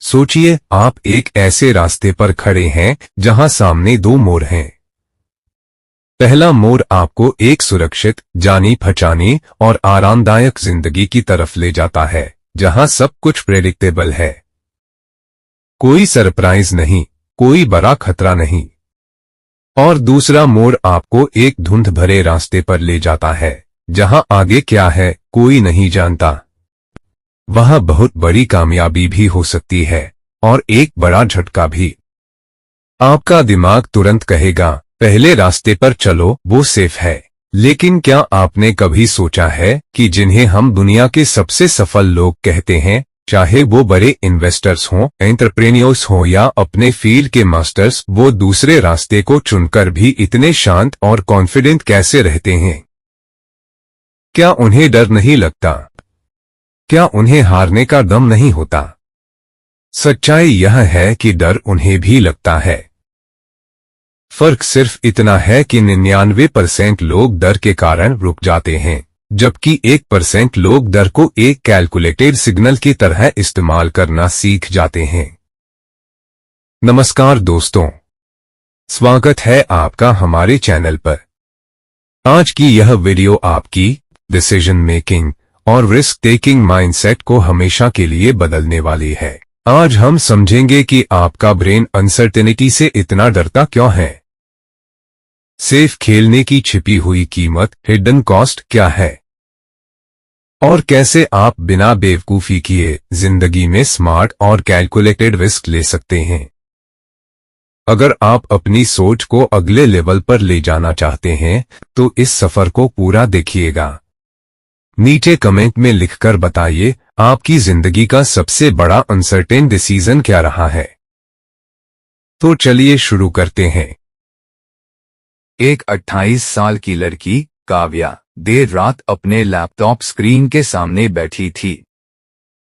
सोचिए, आप एक ऐसे रास्ते पर खड़े हैं जहां सामने दो मोड़ हैं। पहला मोड़ आपको एक सुरक्षित, जानी पहचानी और आरामदायक जिंदगी की तरफ ले जाता है, जहां सब कुछ प्रेडिक्टेबल है। कोई सरप्राइज नहीं, कोई बड़ा खतरा नहीं। और दूसरा मोड़ आपको एक धुंध भरे रास्ते पर ले जाता है, जहां आगे क्या है कोई नहीं जानता। वहां बहुत बड़ी कामयाबी भी हो सकती है और एक बड़ा झटका भी। आपका दिमाग तुरंत कहेगा, पहले रास्ते पर चलो, वो सेफ है। लेकिन क्या आपने कभी सोचा है कि जिन्हें हम दुनिया के सबसे सफल लोग कहते हैं, चाहे वो बड़े इन्वेस्टर्स हों, एंटरप्रेन्योर्स हों या अपने फील्ड के मास्टर्स, वो दूसरे रास्ते को चुनकर भी इतने शांत और कॉन्फिडेंट कैसे रहते हैं? क्या उन्हें डर नहीं लगता? क्या उन्हें हारने का दम नहीं होता? सच्चाई यह है कि डर उन्हें भी लगता है। फर्क सिर्फ इतना है कि 99% लोग डर के कारण रुक जाते हैं, जबकि 1% लोग डर को एक कैलकुलेटेड सिग्नल की तरह इस्तेमाल करना सीख जाते हैं। नमस्कार दोस्तों, स्वागत है आपका हमारे चैनल पर। आज की यह वीडियो आपकी डिसीजन मेकिंग और रिस्क टेकिंग माइंडसेट को हमेशा के लिए बदलने वाली है। आज हम समझेंगे कि आपका ब्रेन अनसर्टेनिटी से इतना डरता क्यों है, सेफ खेलने की छिपी हुई कीमत, हिडन कॉस्ट क्या है, और कैसे आप बिना बेवकूफी किए जिंदगी में स्मार्ट और कैलकुलेटेड रिस्क ले सकते हैं। अगर आप अपनी सोच को अगले लेवल पर ले जाना चाहते हैं तो इस सफर को पूरा देखिएगा। नीचे कमेंट में लिखकर बताइए, आपकी जिंदगी का सबसे बड़ा अनसर्टेन डिसीजन क्या रहा है। तो चलिए शुरू करते हैं। एक 28 साल की लड़की काव्या देर रात अपने लैपटॉप स्क्रीन के सामने बैठी थी।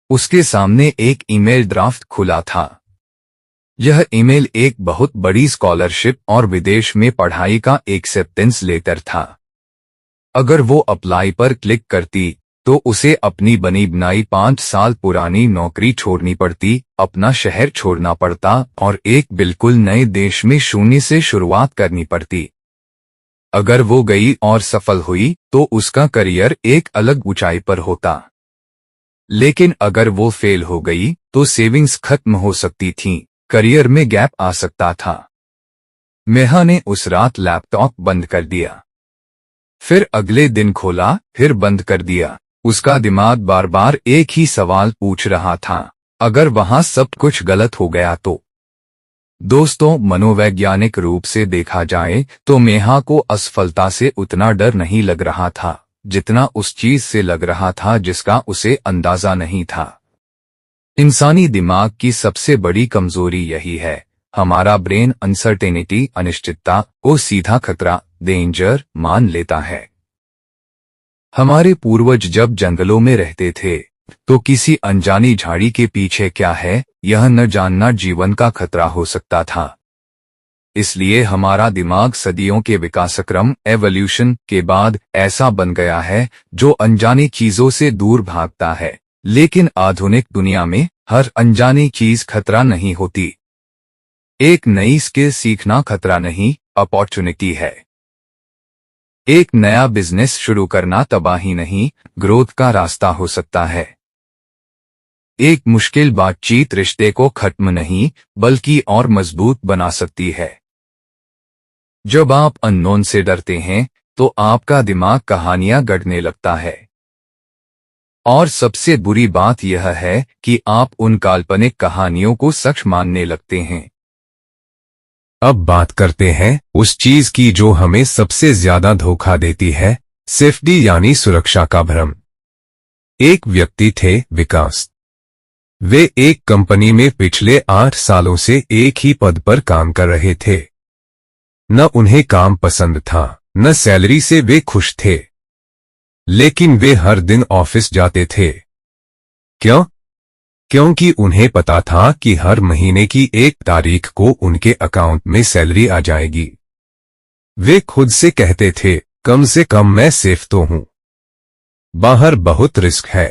उसके सामने एक ईमेल ड्राफ्ट खुला था। यह ईमेल एक बहुत बड़ी स्कॉलरशिप और विदेश में पढ़ाई का एक्सेप्टेंस लेटर था। अगर वो अप्लाई पर क्लिक करती तो उसे अपनी बनी बनाई 5 साल पुरानी नौकरी छोड़नी पड़ती, अपना शहर छोड़ना पड़ता और एक बिल्कुल नए देश में शून्य से शुरुआत करनी पड़ती। अगर वो गई और सफल हुई तो उसका करियर एक अलग ऊंचाई पर होता। लेकिन अगर वो फेल हो गई तो सेविंग्स खत्म हो सकती थीं, करियर में गैप आ सकता था। मेहा ने उस रात लैपटॉप बंद कर दिया। फिर अगले दिन खोला, फिर बंद कर दिया। उसका दिमाग बार बार एक ही सवाल पूछ रहा था, अगर वहां सब कुछ गलत हो गया तो। दोस्तों, मनोवैज्ञानिक रूप से देखा जाए तो मेहा को असफलता से उतना डर नहीं लग रहा था जितना उस चीज से लग रहा था जिसका उसे अंदाजा नहीं था। इंसानी दिमाग की सबसे बड़ी कमजोरी यही है, हमारा ब्रेन अनसर्टेनिटी, अनिश्चितता को सीधा खतरा, डेंजर मान लेता है। हमारे पूर्वज जब जंगलों में रहते थे तो किसी अनजानी झाड़ी के पीछे क्या है यह न जानना जीवन का खतरा हो सकता था। इसलिए हमारा दिमाग सदियों के विकासक्रम एवोल्यूशन के बाद ऐसा बन गया है जो अनजानी चीजों से दूर भागता है। लेकिन आधुनिक दुनिया में हर अनजानी चीज खतरा नहीं होती। एक नई स्किल सीखना खतरा नहीं, अपॉर्चुनिटी है। एक नया बिजनेस शुरू करना तबाही नहीं, ग्रोथ का रास्ता हो सकता है। एक मुश्किल बातचीत रिश्ते को खत्म नहीं बल्कि और मजबूत बना सकती है। जब आप अननोन से डरते हैं तो आपका दिमाग कहानियां गढ़ने लगता है। और सबसे बुरी बात यह है कि आप उन काल्पनिक कहानियों को सच मानने लगते हैं। अब बात करते हैं उस चीज की जो हमें सबसे ज्यादा धोखा देती है, सेफ्टी यानी सुरक्षा का भ्रम। एक व्यक्ति थे, विकास। वे एक कंपनी में पिछले 8 सालों से एक ही पद पर काम कर रहे थे। न उन्हें काम पसंद था, न सैलरी से वे खुश थे। लेकिन वे हर दिन ऑफिस जाते थे। क्यों? क्योंकि उन्हें पता था कि हर महीने की 1 तारीख को उनके अकाउंट में सैलरी आ जाएगी। वे खुद से कहते थे, कम से कम मैं सेफ तो हूं, बाहर बहुत रिस्क है।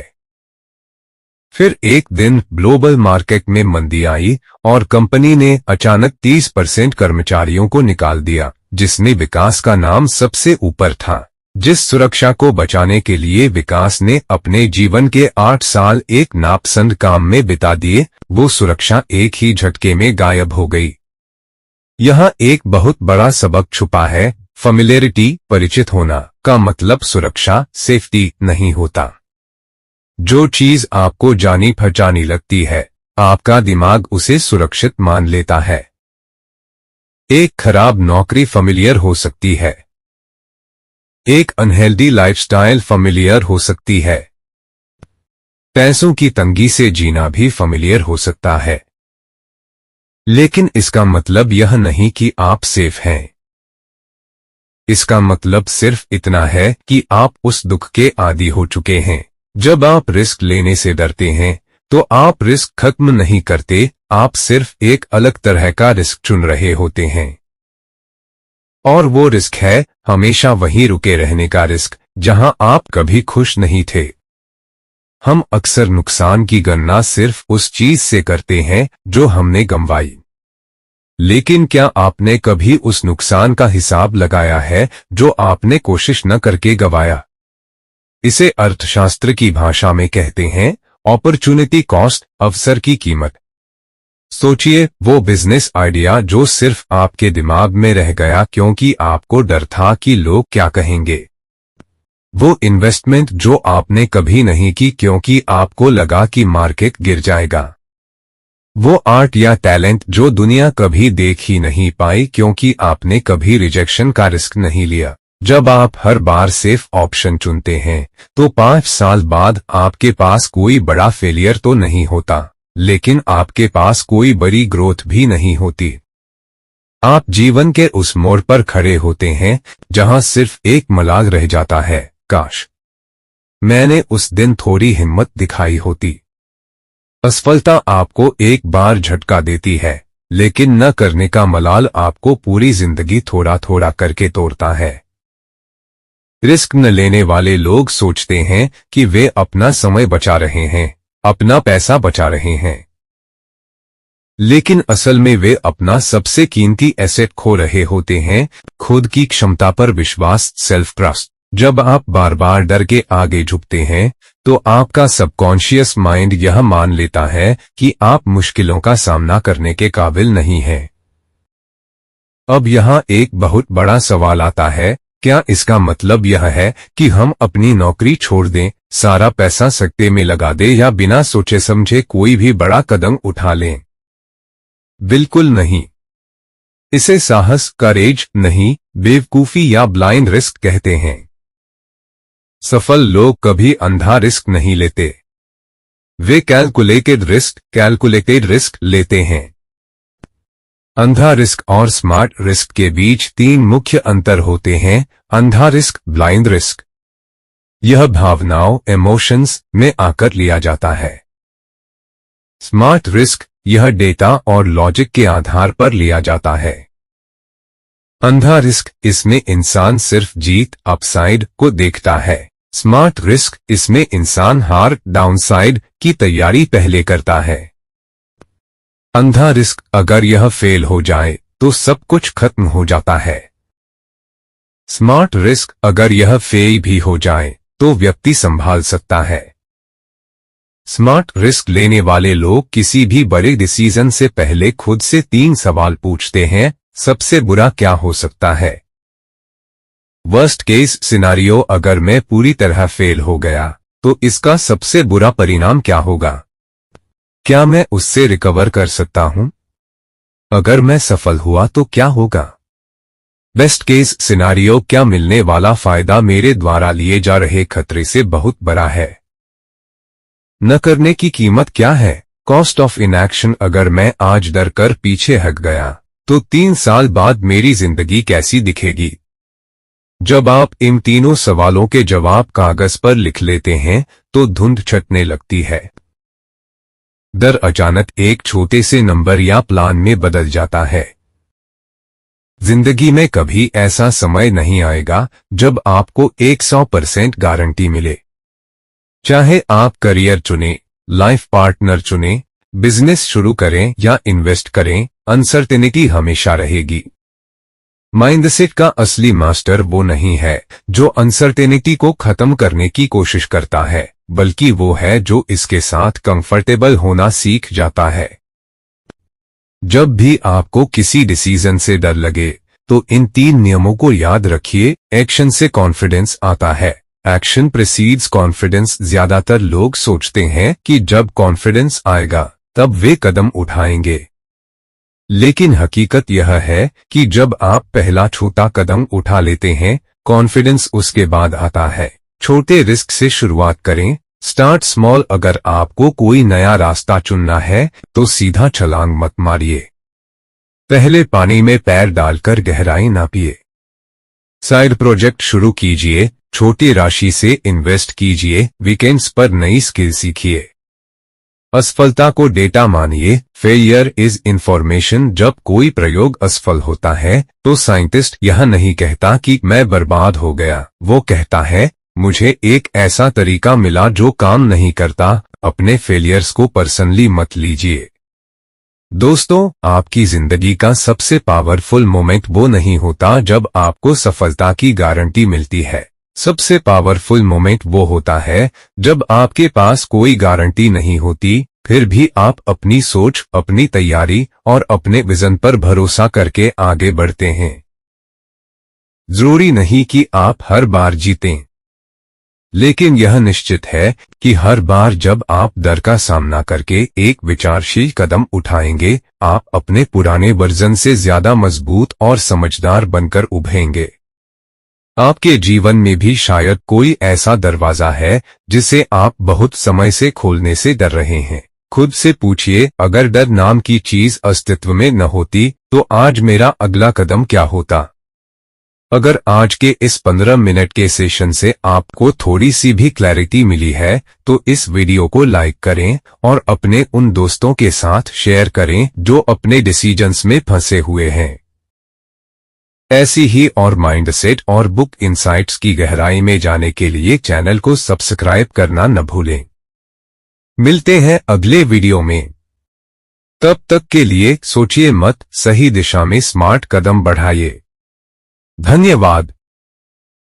फिर एक दिन ग्लोबल मार्केट में मंदी आई और कंपनी ने अचानक 30% कर्मचारियों को निकाल दिया, जिसमें विकास का नाम सबसे ऊपर था। जिस सुरक्षा को बचाने के लिए विकास ने अपने जीवन के 8 साल एक नापसंद काम में बिता दिए, वो सुरक्षा एक ही झटके में गायब हो गई। यहाँ एक बहुत बड़ा सबक छुपा है। फैमिलियरिटी, परिचित होना का मतलब सुरक्षा, सेफ्टी नहीं होता। जो चीज आपको जानी पहचानी लगती है, आपका दिमाग उसे सुरक्षित मान लेता है। एक खराब नौकरी फैमिलियर हो सकती है। एक अनहेल्दी लाइफस्टाइल फैमिलियर हो सकती है। पैसों की तंगी से जीना भी फैमिलियर हो सकता है। लेकिन इसका मतलब यह नहीं कि आप सेफ हैं। इसका मतलब सिर्फ इतना है कि आप उस दुख के आदी हो चुके हैं। जब आप रिस्क लेने से डरते हैं, तो आप रिस्क खत्म नहीं करते, आप सिर्फ एक अलग तरह का रिस्क चुन रहे होते हैं। और वो रिस्क है हमेशा वहीं रुके रहने का रिस्क, जहां आप कभी खुश नहीं थे। हम अक्सर नुकसान की गणना सिर्फ उस चीज से करते हैं जो हमने गंवाई। लेकिन क्या आपने कभी उस नुकसान का हिसाब लगाया है जो आपने कोशिश न करके गंवाया? इसे अर्थशास्त्र की भाषा में कहते हैं अपॉर्चुनिटी कॉस्ट, अवसर की कीमत। सोचिए, वो बिजनेस आइडिया जो सिर्फ आपके दिमाग में रह गया क्योंकि आपको डर था कि लोग क्या कहेंगे। वो इन्वेस्टमेंट जो आपने कभी नहीं की क्योंकि आपको लगा कि मार्केट गिर जाएगा। वो आर्ट या टैलेंट जो दुनिया कभी देख ही नहीं पाई क्योंकि आपने कभी रिजेक्शन का रिस्क नहीं लिया। जब आप हर बार सेफ ऑप्शन चुनते हैं, तो 5 साल बाद आपके पास कोई बड़ा फेलियर तो नहीं होता, लेकिन आपके पास कोई बड़ी ग्रोथ भी नहीं होती। आप जीवन के उस मोड़ पर खड़े होते हैं जहां सिर्फ एक मलाल रह जाता है, काश मैंने उस दिन थोड़ी हिम्मत दिखाई होती। असफलता आपको एक बार झटका देती है, लेकिन न करने का मलाल आपको पूरी जिंदगी थोड़ा थोड़ा करके तोड़ता है। रिस्क न लेने वाले लोग सोचते हैं कि वे अपना समय बचा रहे हैं, अपना पैसा बचा रहे हैं, लेकिन असल में वे अपना सबसे कीमती एसेट खो रहे होते हैं, खुद की क्षमता पर विश्वास, सेल्फ ट्रस्ट। जब आप बार बार डर के आगे झुकते हैं, तो आपका सबकॉन्शियस माइंड यह मान लेता है कि आप मुश्किलों का सामना करने के काबिल नहीं हैं। अब यहाँ एक बहुत बड़ा सवाल आता है, क्या इसका मतलब यह है कि हम अपनी नौकरी छोड़ दें, सारा पैसा सट्टे में लगा दें या बिना सोचे समझे कोई भी बड़ा कदम उठा लें? बिल्कुल नहीं। इसे साहस, करेज नहीं, बेवकूफी या ब्लाइंड रिस्क कहते हैं। सफल लोग कभी अंधा रिस्क नहीं लेते। वे कैलकुलेटेड रिस्क लेते हैं। अंधा रिस्क और स्मार्ट रिस्क के बीच 3 मुख्य अंतर होते हैं। अंधा रिस्क, ब्लाइंड रिस्क, यह भावनाओं, इमोशंस में आकर लिया जाता है। स्मार्ट रिस्क, यह डेटा और लॉजिक के आधार पर लिया जाता है। अंधा रिस्क, इसमें इंसान सिर्फ जीत, अपसाइड को देखता है। स्मार्ट रिस्क, इसमें इंसान हार, डाउनसाइड की तैयारी पहले करता है। अंधा रिस्क, अगर यह फेल हो जाए तो सब कुछ खत्म हो जाता है। स्मार्ट रिस्क, अगर यह फेल भी हो जाए तो व्यक्ति संभाल सकता है। स्मार्ट रिस्क लेने वाले लोग किसी भी बड़े डिसीजन से पहले खुद से 3 सवाल पूछते हैं। सबसे बुरा क्या हो सकता है? वर्स्ट केस सिनारियो, अगर मैं पूरी तरह फेल हो गया तो इसका सबसे बुरा परिणाम क्या होगा? क्या मैं उससे रिकवर कर सकता हूं? अगर मैं सफल हुआ तो क्या होगा? बेस्ट केस सिनारियो, क्या मिलने वाला फायदा मेरे द्वारा लिए जा रहे खतरे से बहुत बड़ा है? न करने की कीमत क्या है? कॉस्ट ऑफ इनएक्शन, अगर मैं आज डर कर पीछे हट गया तो 3 साल बाद मेरी जिंदगी कैसी दिखेगी? जब आप इन तीनों सवालों के जवाब कागज पर लिख लेते हैं तो धुंध छटने लगती है। डर अचानक एक छोटे से नंबर या प्लान में बदल जाता है। जिंदगी में कभी ऐसा समय नहीं आएगा जब आपको 100% गारंटी मिले। चाहे आप करियर चुनें, लाइफ पार्टनर चुनें, बिजनेस शुरू करें या इन्वेस्ट करें, अनसर्टेनिटी हमेशा रहेगी। माइंडसेट का असली मास्टर वो नहीं है जो अनसर्टेनिटी को खत्म करने की कोशिश करता है, बल्कि वो है जो इसके साथ कंफर्टेबल होना सीख जाता है। जब भी आपको किसी डिसीजन से डर लगे तो इन 3 नियमों को याद रखिए। एक्शन से कॉन्फिडेंस आता है। Action precedes confidence. ज्यादातर लोग सोचते हैं कि जब कॉन्फिडेंस आएगा तब वे कदम उठाएंगे, लेकिन हकीकत यह है कि जब आप पहला छोटा कदम उठा लेते हैं, कॉन्फिडेंस उसके बाद आता है। छोटे रिस्क से शुरुआत करें। Start small. अगर आपको कोई नया रास्ता चुनना है तो सीधा छलांग मत मारिए। पहले पानी में पैर डालकर गहराई नापिए। साइड प्रोजेक्ट शुरू कीजिए। छोटी राशि से इन्वेस्ट कीजिए। वीकेंड्स पर नई स्किल सीखिए। असफलता को डेटा मानिए। Failure is information. जब कोई प्रयोग असफल होता है तो साइंटिस्ट यह नहीं कहता कि मैं बर्बाद हो गया, वो कहता है मुझे एक ऐसा तरीका मिला जो काम नहीं करता। अपने फेलियर्स को पर्सनली मत लीजिए। दोस्तों, आपकी जिंदगी का सबसे पावरफुल मोमेंट वो नहीं होता जब आपको सफलता की गारंटी मिलती है। सबसे पावरफुल मोमेंट वो होता है जब आपके पास कोई गारंटी नहीं होती, फिर भी आप अपनी सोच, अपनी तैयारी और अपने विजन पर भरोसा करके आगे बढ़ते हैं। जरूरी नहीं कि आप हर बार जीतें, लेकिन यह निश्चित है कि हर बार जब आप डर का सामना करके एक विचारशील कदम उठाएंगे, आप अपने पुराने वर्जन से ज्यादा मजबूत और समझदार बनकर उभरेंगे। आपके जीवन में भी शायद कोई ऐसा दरवाजा है जिसे आप बहुत समय से खोलने से डर रहे हैं। खुद से पूछिए, अगर डर नाम की चीज अस्तित्व में न होती तो आज मेरा अगला कदम क्या होता? अगर आज के इस 15 मिनट के सेशन से आपको थोड़ी सी भी क्लैरिटी मिली है तो इस वीडियो को लाइक करें और अपने उन दोस्तों के साथ शेयर करें जो अपने डिसीजंस में फंसे हुए हैं। ऐसी ही और माइंडसेट और बुक इनसाइट्स की गहराई में जाने के लिए चैनल को सब्सक्राइब करना न भूलें। मिलते हैं अगले वीडियो में। तब तक के लिए सोचिए मत, सही दिशा में स्मार्ट कदम बढ़ाइए। धन्यवाद।